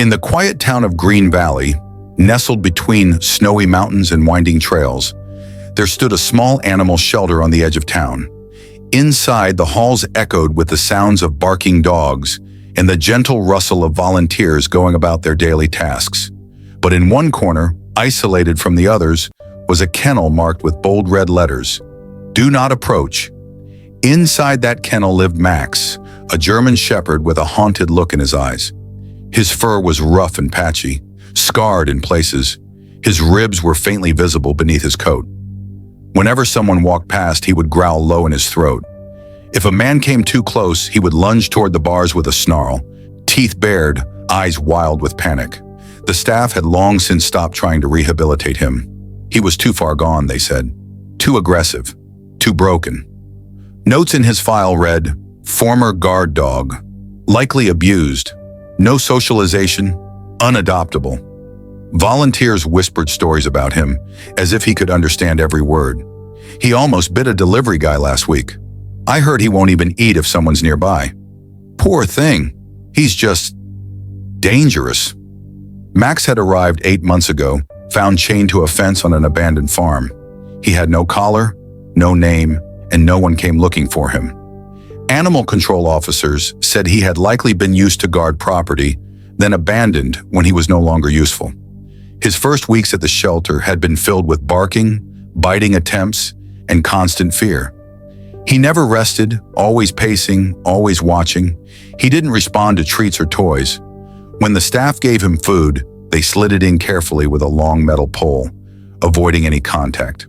In the quiet town of Green Valley, nestled between snowy mountains and winding trails, there stood a small animal shelter on the edge of town. Inside, the halls echoed with the sounds of barking dogs and the gentle rustle of volunteers going about their daily tasks. But in one corner, isolated from the others, was a kennel marked with bold red letters, "Do not approach." Inside that kennel lived Max, a German shepherd with a haunted look in his eyes. His fur was rough and patchy, scarred in places. His ribs were faintly visible beneath his coat. Whenever someone walked past, he would growl low in his throat. If a man came too close, he would lunge toward the bars with a snarl, teeth bared, eyes wild with panic. The staff had long since stopped trying to rehabilitate him. He was too far gone, they said. Too aggressive. Too broken. Notes in his file read, "Former guard dog. Likely abused. No socialization. Unadoptable." Volunteers whispered stories about him, as if he could understand every word. "He almost bit a delivery guy last week. I heard he won't even eat if someone's nearby. Poor thing. He's just dangerous." Max had arrived 8 months ago, found chained to a fence on an abandoned farm. He had no collar, no name, and no one came looking for him. Animal control officers said he had likely been used to guard property, then abandoned when he was no longer useful. His first weeks at the shelter had been filled with barking, biting attempts, and constant fear. He never rested, always pacing, always watching. He didn't respond to treats or toys. When the staff gave him food, they slid it in carefully with a long metal pole, avoiding any contact.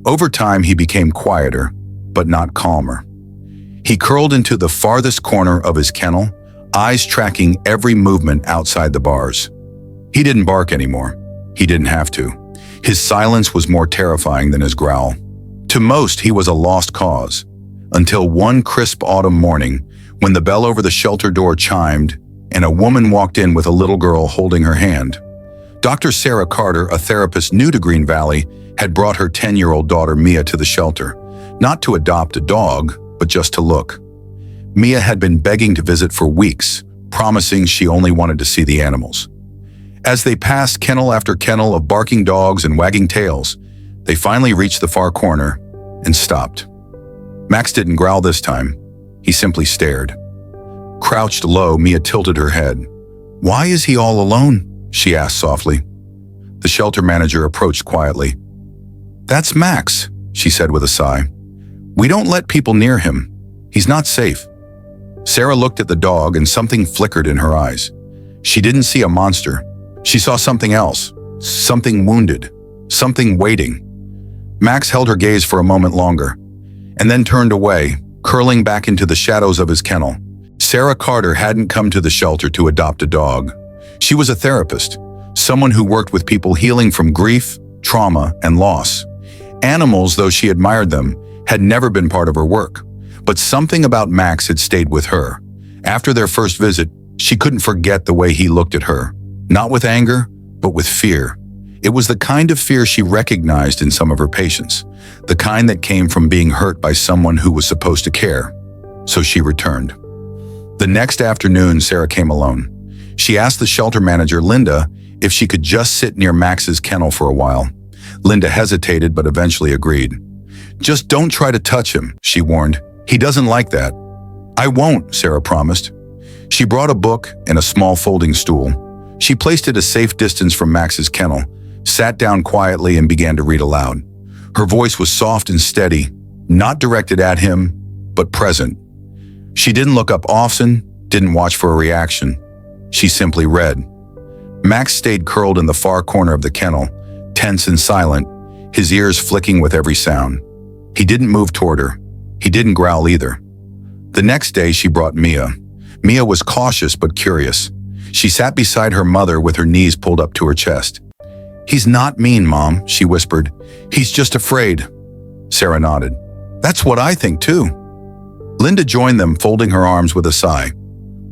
Over time, he became quieter, but not calmer. He curled into the farthest corner of his kennel, eyes tracking every movement outside the bars. He didn't bark anymore. He didn't have to. His silence was more terrifying than his growl. To most, he was a lost cause, until one crisp autumn morning when the bell over the shelter door chimed and a woman walked in with a little girl holding her hand. Dr. Sarah Carter, a therapist new to Green Valley, had brought her 10-year-old daughter Mia to the shelter, not to adopt a dog, but just to look. Mia had been begging to visit for weeks, promising she only wanted to see the animals. As they passed kennel after kennel of barking dogs and wagging tails, they finally reached the far corner and stopped. Max didn't growl this time. He simply stared. Crouched low, Mia tilted her head. "Why is he all alone?" she asked softly. The shelter manager approached quietly. "That's Max," she said with a sigh. "We don't let people near him. He's not safe." Sarah looked at the dog and something flickered in her eyes. She didn't see a monster. She saw something else, something wounded, something waiting. Max held her gaze for a moment longer, and then turned away, curling back into the shadows of his kennel. Sarah Carter hadn't come to the shelter to adopt a dog. She was a therapist, someone who worked with people healing from grief, trauma, and loss. Animals, though she admired them, had never been part of her work. But something about Max had stayed with her. After their first visit, she couldn't forget the way he looked at her. Not with anger, but with fear. It was the kind of fear she recognized in some of her patients, the kind that came from being hurt by someone who was supposed to care. So she returned. The next afternoon, Sarah came alone. She asked the shelter manager, Linda, if she could just sit near Max's kennel for a while. Linda hesitated, but eventually agreed. "Just don't try to touch him," she warned. "He doesn't like that." "I won't," Sarah promised. She brought a book and a small folding stool. She placed it a safe distance from Max's kennel, sat down quietly and began to read aloud. Her voice was soft and steady, not directed at him, but present. She didn't look up often, didn't watch for a reaction. She simply read. Max stayed curled in the far corner of the kennel, tense and silent, his ears flicking with every sound. He didn't move toward her. He didn't growl either. The next day, she brought Mia. Mia was cautious but curious. She sat beside her mother with her knees pulled up to her chest. "He's not mean, Mom," she whispered. "He's just afraid." Sarah nodded. "That's what I think, too." Linda joined them, folding her arms with a sigh.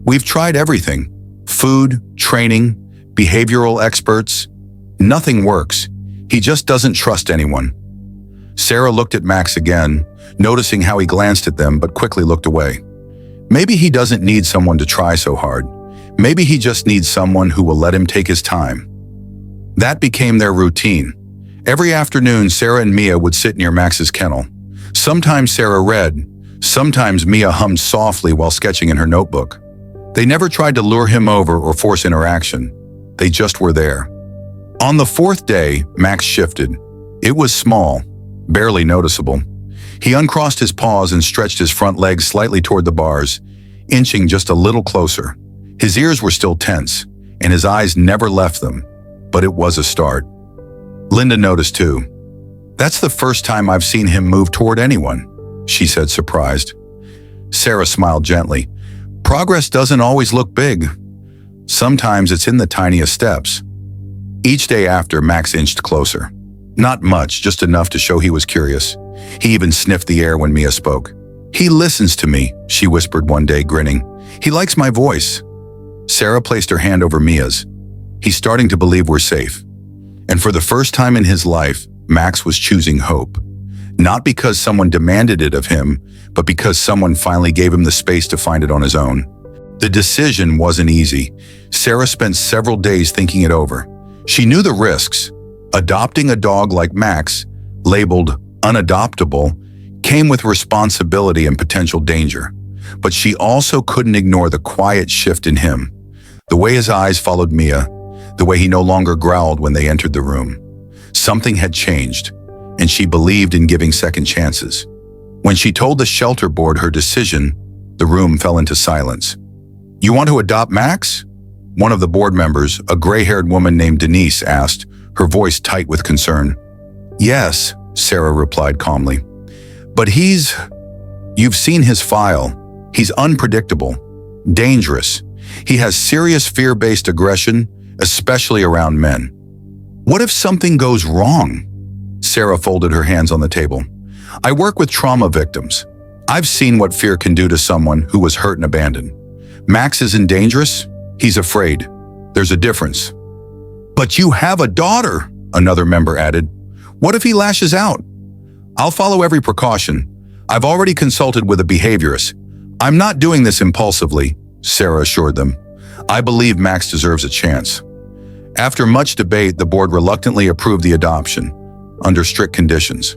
"We've tried everything. Food, training, behavioral experts. Nothing works. He just doesn't trust anyone." Sarah looked at Max again, noticing how he glanced at them but quickly looked away. Maybe he doesn't need someone to try so hard. Maybe he just needs someone who will let him take his time. That became their routine. Every afternoon, Sarah and Mia would sit near Max's kennel. Sometimes Sarah read, sometimes Mia hummed softly while sketching in her notebook. They never tried to lure him over or force interaction. They just were there. On the fourth day, Max shifted. It was small, barely noticeable. He uncrossed his paws and stretched his front legs slightly toward the bars, inching just a little closer. His ears were still tense, and his eyes never left them, but it was a start. Linda noticed too. "That's the first time I've seen him move toward anyone," she said, surprised. Sarah smiled gently. "Progress doesn't always look big. Sometimes it's in the tiniest steps." Each day after, Max inched closer. Not much, just enough to show he was curious. He even sniffed the air when Mia spoke. "He listens to me," she whispered one day, grinning. "He likes my voice." Sarah placed her hand over Mia's. "He's starting to believe we're safe." And for the first time in his life, Max was choosing hope. Not because someone demanded it of him, but because someone finally gave him the space to find it on his own. The decision wasn't easy. Sarah spent several days thinking it over. She knew the risks. Adopting a dog like Max, labeled unadoptable, came with responsibility and potential danger. But she also couldn't ignore the quiet shift in him. The way his eyes followed Mia, the way he no longer growled when they entered the room. Something had changed, and she believed in giving second chances. When she told the shelter board her decision, the room fell into silence. "You want to adopt Max?" One of the board members, a gray-haired woman named Denise, asked, her voice tight with concern. "Yes," Sarah replied calmly. "But you've seen his file. He's unpredictable, dangerous. He has serious fear-based aggression, especially around men." "What if something goes wrong?" Sarah folded her hands on the table. "I work with trauma victims. I've seen what fear can do to someone who was hurt and abandoned. Max isn't dangerous. He's afraid. There's a difference." "But you have a daughter," another member added. "What if he lashes out?" "I'll follow every precaution. I've already consulted with a behaviorist. I'm not doing this impulsively," Sarah assured them. "I believe Max deserves a chance." After much debate, the board reluctantly approved the adoption, under strict conditions.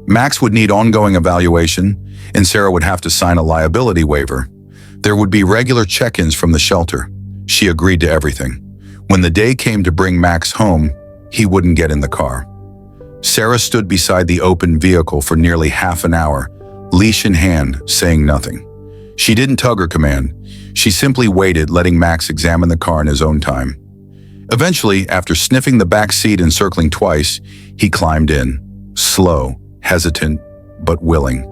Max would need ongoing evaluation, and Sarah would have to sign a liability waiver. There would be regular check-ins from the shelter. She agreed to everything. When the day came to bring Max home, he wouldn't get in the car. Sarah stood beside the open vehicle for nearly half an hour, leash in hand, saying nothing. She didn't tug or command. She simply waited, letting Max examine the car in his own time. Eventually, after sniffing the back seat and circling twice, he climbed in, slow, hesitant, but willing.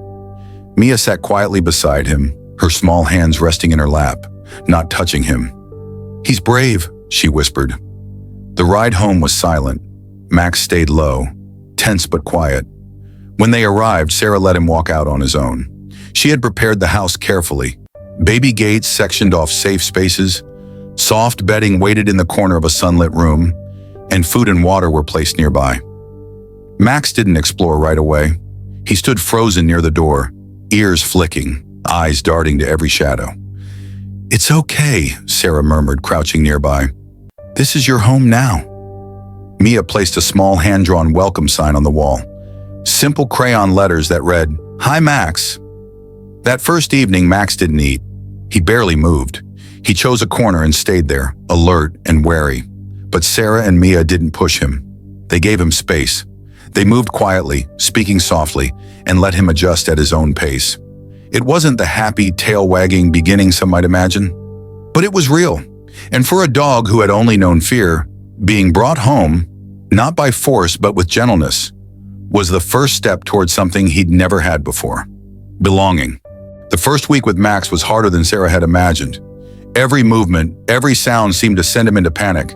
Mia sat quietly beside him, her small hands resting in her lap, not touching him. "He's brave," she whispered. The ride home was silent. Max stayed low, tense but quiet. When they arrived, Sarah let him walk out on his own. She had prepared the house carefully. Baby gates sectioned off safe spaces, soft bedding waited in the corner of a sunlit room, and food and water were placed nearby. Max didn't explore right away. He stood frozen near the door, ears flicking, eyes darting to every shadow. "It's okay," Sarah murmured, crouching nearby. "This is your home now." Mia placed a small hand-drawn welcome sign on the wall. Simple crayon letters that read, "Hi, Max." That first evening, Max didn't eat. He barely moved. He chose a corner and stayed there, alert and wary. But Sarah and Mia didn't push him. They gave him space. They moved quietly, speaking softly, and let him adjust at his own pace. It wasn't the happy, tail-wagging beginning some might imagine, but it was real. And for a dog who had only known fear, being brought home, not by force but with gentleness, was the first step towards something he'd never had before: belonging. The first week with Max was harder than Sarah had imagined. Every movement, every sound seemed to send him into panic.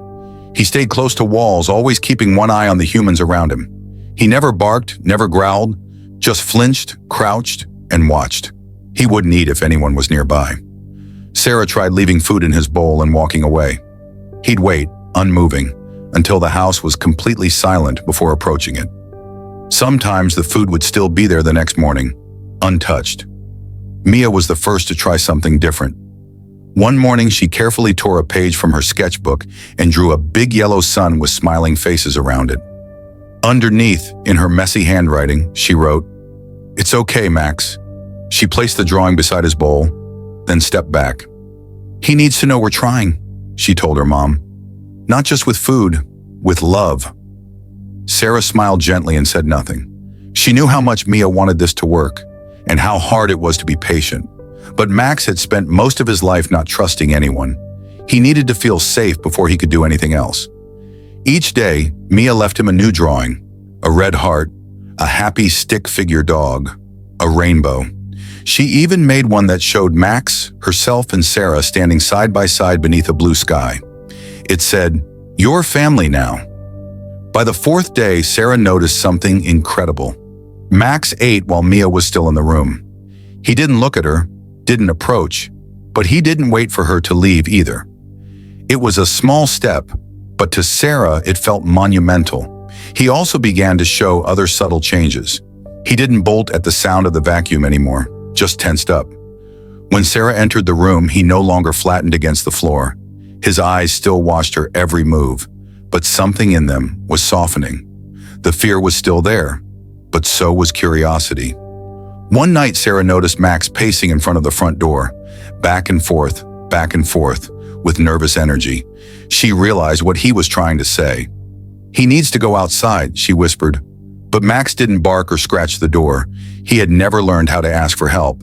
He stayed close to walls, always keeping one eye on the humans around him. He never barked, never growled, just flinched, crouched, and watched. He wouldn't eat if anyone was nearby. Sarah tried leaving food in his bowl and walking away. He'd wait, unmoving, until the house was completely silent before approaching it. Sometimes the food would still be there the next morning, untouched. Mia was the first to try something different. One morning, she carefully tore a page from her sketchbook and drew a big yellow sun with smiling faces around it. Underneath, in her messy handwriting, she wrote, "It's okay, Max." She placed the drawing beside his bowl, then stepped back. "He needs to know we're trying," she told her mom. "Not just with food, with love." Sarah smiled gently and said nothing. She knew how much Mia wanted this to work, and how hard it was to be patient. But Max had spent most of his life not trusting anyone. He needed to feel safe before he could do anything else. Each day, Mia left him a new drawing, a red heart, a happy stick figure dog, a rainbow. She even made one that showed Max, herself, and Sarah standing side by side beneath a blue sky. It said, "Your family now." By the fourth day, Sarah noticed something incredible. Max ate while Mia was still in the room. He didn't look at her, didn't approach, but he didn't wait for her to leave either. It was a small step, but to Sarah it felt monumental. He also began to show other subtle changes. He didn't bolt at the sound of the vacuum anymore, just tensed up. When Sarah entered the room, he no longer flattened against the floor. His eyes still watched her every move, but something in them was softening. The fear was still there, but so was curiosity. One night, Sarah noticed Max pacing in front of the front door, back and forth, with nervous energy. She realized what he was trying to say. "He needs to go outside," she whispered. But Max didn't bark or scratch the door. He had never learned how to ask for help.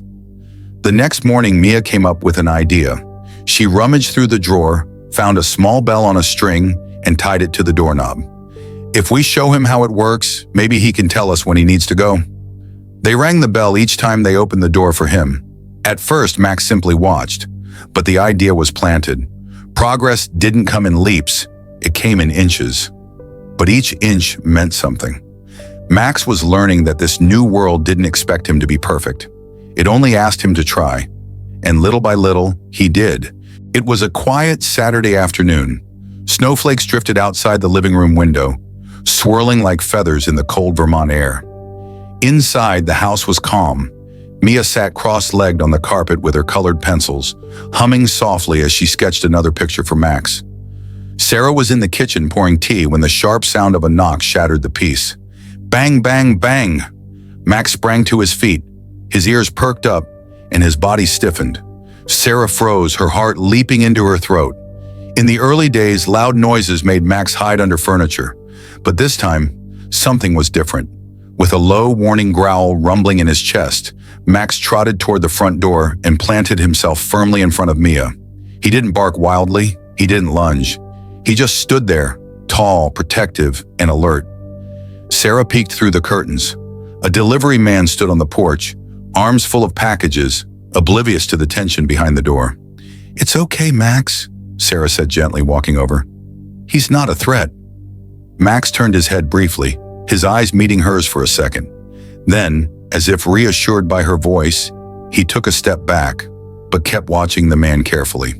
The next morning, Mia came up with an idea. She rummaged through the drawer, found a small bell on a string, and tied it to the doorknob. "If we show him how it works, maybe he can tell us when he needs to go." They rang the bell each time they opened the door for him. At first, Max simply watched, but the idea was planted. Progress didn't come in leaps, it came in inches. But each inch meant something. Max was learning that this new world didn't expect him to be perfect. It only asked him to try. And little by little, he did. It was a quiet Saturday afternoon. Snowflakes drifted outside the living room window, swirling like feathers in the cold Vermont air. Inside, the house was calm. Mia sat cross-legged on the carpet with her colored pencils, humming softly as she sketched another picture for Max. Sarah was in the kitchen pouring tea when the sharp sound of a knock shattered the peace. Bang, bang, bang! Max sprang to his feet. His ears perked up, and his body stiffened. Sarah froze, her heart leaping into her throat. In the early days, loud noises made Max hide under furniture. But this time, something was different. With a low, warning growl rumbling in his chest, Max trotted toward the front door and planted himself firmly in front of Mia. He didn't bark wildly, he didn't lunge. He just stood there, tall, protective, and alert. Sarah peeked through the curtains. A delivery man stood on the porch, arms full of packages, oblivious to the tension behind the door. "It's okay, Max," Sarah said gently, walking over. "He's not a threat." Max turned his head briefly, his eyes meeting hers for a second. Then, as if reassured by her voice, he took a step back, but kept watching the man carefully.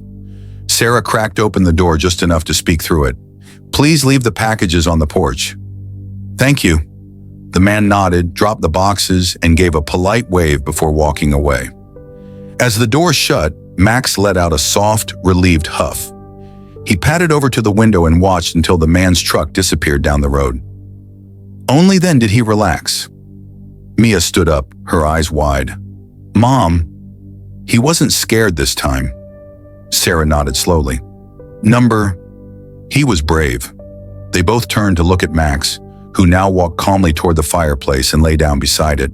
Sarah cracked open the door just enough to speak through it. "Please leave the packages on the porch." "Thank you." The man nodded, dropped the boxes, and gave a polite wave before walking away. As the door shut, Max let out a soft, relieved huff. He padded over to the window and watched until the man's truck disappeared down the road. Only then did he relax. Mia stood up, her eyes wide. "Mom." He wasn't scared this time. Sarah nodded slowly. He was brave. They both turned to look at Max, who now walked calmly toward the fireplace and lay down beside it,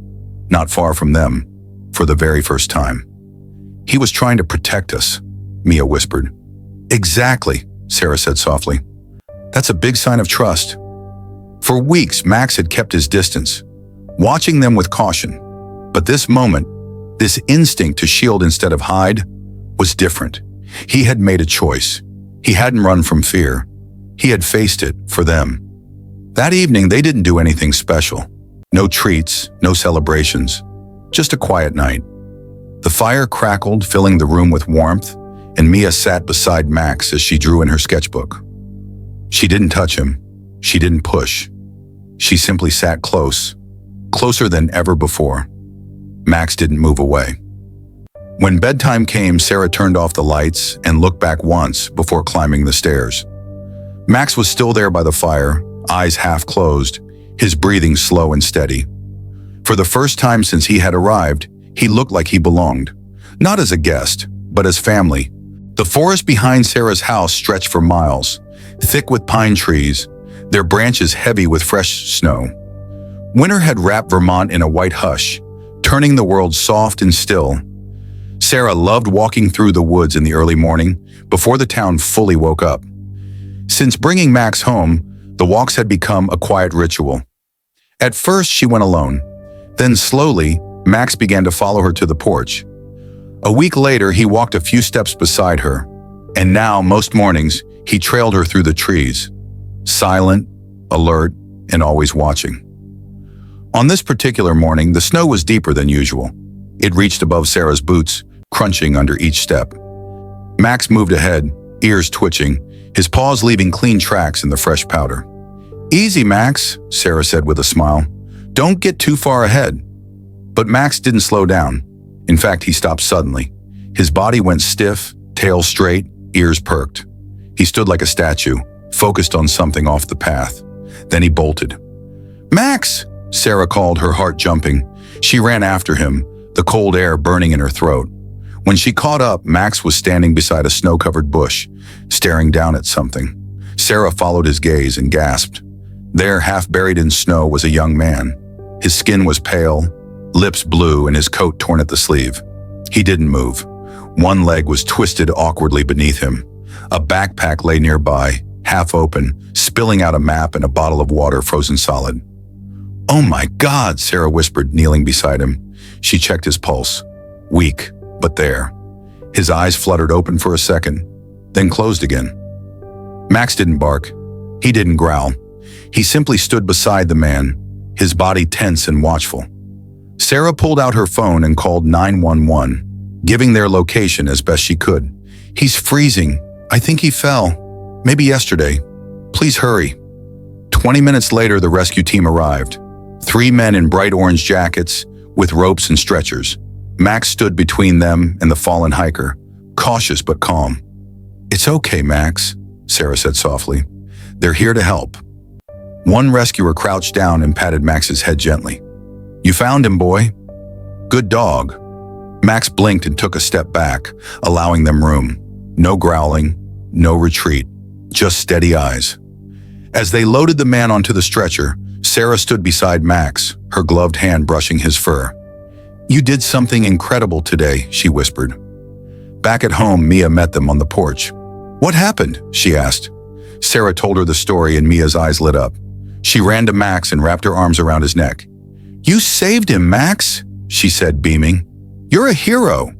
not far from them, for the very first time. "He was trying to protect us," Mia whispered. "Exactly," Sarah said softly. "That's a big sign of trust." For weeks, Max had kept his distance, watching them with caution. But this moment, this instinct to shield instead of hide, was different. He had made a choice. He hadn't run from fear. He had faced it for them. That evening, they didn't do anything special. No treats, no celebrations, just a quiet night. The fire crackled, filling the room with warmth, and Mia sat beside Max as she drew in her sketchbook. She didn't touch him. She didn't push. She simply sat close, closer than ever before. Max didn't move away. When bedtime came, Sarah turned off the lights and looked back once before climbing the stairs. Max was still there by the fire, eyes half closed, his breathing slow and steady. For the first time since he had arrived, he looked like he belonged, not as a guest, but as family. The forest behind Sarah's house stretched for miles, thick with pine trees, their branches heavy with fresh snow. Winter had wrapped Vermont in a white hush, turning the world soft and still. Sarah loved walking through the woods in the early morning, before the town fully woke up. Since bringing Max home, the walks had become a quiet ritual. At first, she went alone. Then slowly, Max began to follow her to the porch. A week later, he walked a few steps beside her, and now, most mornings, he trailed her through the trees, silent, alert, and always watching. On this particular morning, the snow was deeper than usual. It reached above Sarah's boots, crunching under each step. Max moved ahead, ears twitching, his paws leaving clean tracks in the fresh powder. "Easy, Max," Sarah said with a smile. "Don't get too far ahead." But Max didn't slow down. In fact, he stopped suddenly. His body went stiff, tail straight, ears perked. He stood like a statue, focused on something off the path. Then he bolted. "Max!" Sarah called, her heart jumping. She ran after him, the cold air burning in her throat. When she caught up, Max was standing beside a snow-covered bush, staring down at something. Sarah followed his gaze and gasped. There, half buried in snow, was a young man. His skin was pale, lips blue, and his coat torn at the sleeve. He didn't move. One leg was twisted awkwardly beneath him. A backpack lay nearby, half open, spilling out a map and a bottle of water frozen solid. "Oh my God," Sarah whispered, kneeling beside him. She checked his pulse. Weak, but there. His eyes fluttered open for a second, then closed again. Max didn't bark. He didn't growl. He simply stood beside the man, his body tense and watchful. Sarah pulled out her phone and called 911, giving their location as best she could. "He's freezing. I think he fell. Maybe yesterday. Please hurry." 20 minutes later, the rescue team arrived. 3 men in bright orange jackets, with ropes and stretchers. Max stood between them and the fallen hiker, cautious but calm. "It's okay, Max," Sarah said softly. "They're here to help." One rescuer crouched down and patted Max's head gently. "You found him, boy. Good dog." Max blinked and took a step back, allowing them room. No growling, no retreat, just steady eyes. As they loaded the man onto the stretcher, Sarah stood beside Max, her gloved hand brushing his fur. "You did something incredible today," she whispered. Back at home, Mia met them on the porch. "What happened?" she asked. Sarah told her the story and Mia's eyes lit up. She ran to Max and wrapped her arms around his neck. "You saved him, Max," she said, beaming. "You're a hero."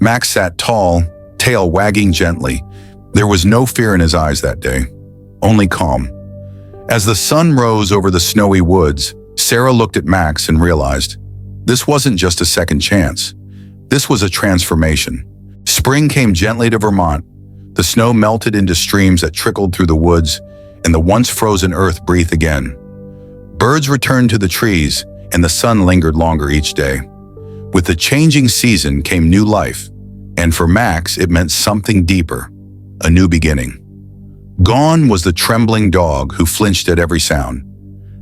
Max sat tall, tail wagging gently. There was no fear in his eyes that day, only calm. As the sun rose over the snowy woods, Sarah looked at Max and realized this wasn't just a second chance. This was a transformation. Spring came gently to Vermont. The snow melted into streams that trickled through the woods, and the once frozen earth breathed again. Birds returned to the trees, and the sun lingered longer each day. With the changing season came new life, and for Max it meant something deeper, a new beginning. Gone was the trembling dog who flinched at every sound.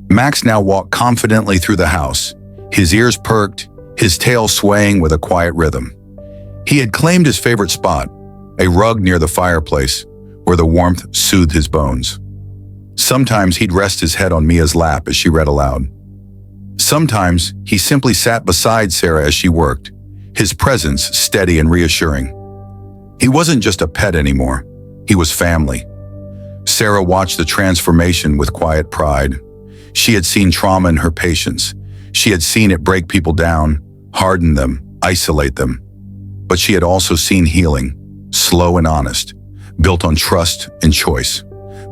Max now walked confidently through the house, his ears perked, his tail swaying with a quiet rhythm. He had claimed his favorite spot, a rug near the fireplace, where the warmth soothed his bones. Sometimes he'd rest his head on Mia's lap as she read aloud. Sometimes he simply sat beside Sarah as she worked, his presence steady and reassuring. He wasn't just a pet anymore, he was family. Sarah watched the transformation with quiet pride. She had seen trauma in her patients. She had seen it break people down, harden them, isolate them. But she had also seen healing, slow and honest, built on trust and choice.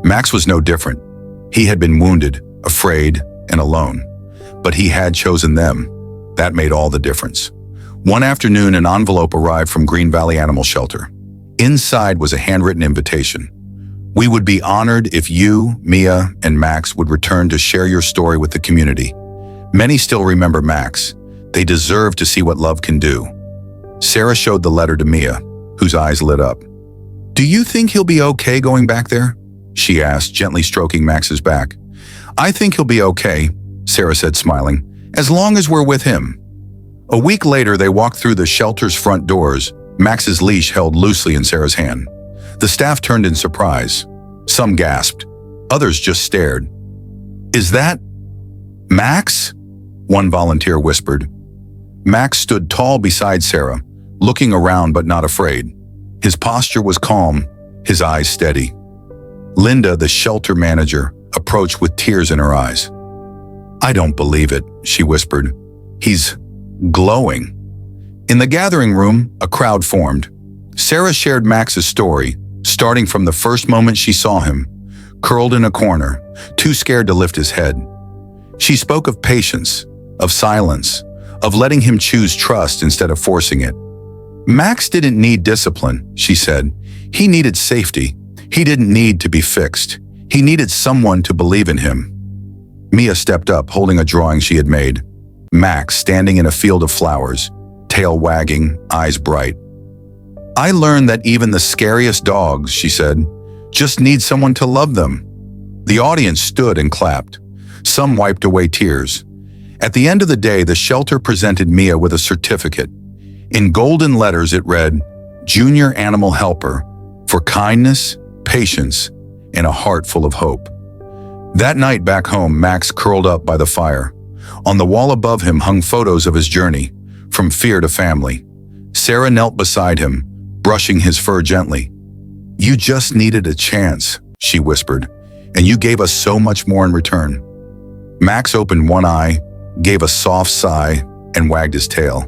Max was no different. He had been wounded, afraid, and alone. But he had chosen them. That made all the difference. One afternoon, an envelope arrived from Green Valley Animal Shelter. Inside was a handwritten invitation. "We would be honored if you, Mia, and Max would return to share your story with the community. Many still remember Max. They deserve to see what love can do." Sarah showed the letter to Mia, whose eyes lit up. "Do you think he'll be okay going back there?" she asked, gently stroking Max's back. "I think he'll be okay," Sarah said, smiling, "as long as we're with him." A week later, they walked through the shelter's front doors, Max's leash held loosely in Sarah's hand. The staff turned in surprise. Some gasped. Others just stared. "Is that Max?" one volunteer whispered. Max stood tall beside Sarah, looking around but not afraid. His posture was calm, his eyes steady. Linda, the shelter manager, approached with tears in her eyes. "I don't believe it," she whispered. "He's glowing." In the gathering room, a crowd formed. Sarah shared Max's story, starting from the first moment she saw him, curled in a corner, too scared to lift his head. She spoke of patience, of silence, of letting him choose trust instead of forcing it. "Max didn't need discipline," she said. "He needed safety. He didn't need to be fixed. He needed someone to believe in him." Mia stepped up, holding a drawing she had made. Max standing in a field of flowers, tail wagging, eyes bright. "I learned that even the scariest dogs," she said, "just need someone to love them." The audience stood and clapped. Some wiped away tears. At the end of the day, the shelter presented Mia with a certificate. In golden letters it read, "Junior Animal Helper, for kindness, patience, and a heart full of hope." That night back home, Max curled up by the fire. On the wall above him hung photos of his journey, from fear to family. Sarah knelt beside him, brushing his fur gently. "You just needed a chance," she whispered, "and you gave us so much more in return." Max opened one eye, gave a soft sigh, and wagged his tail.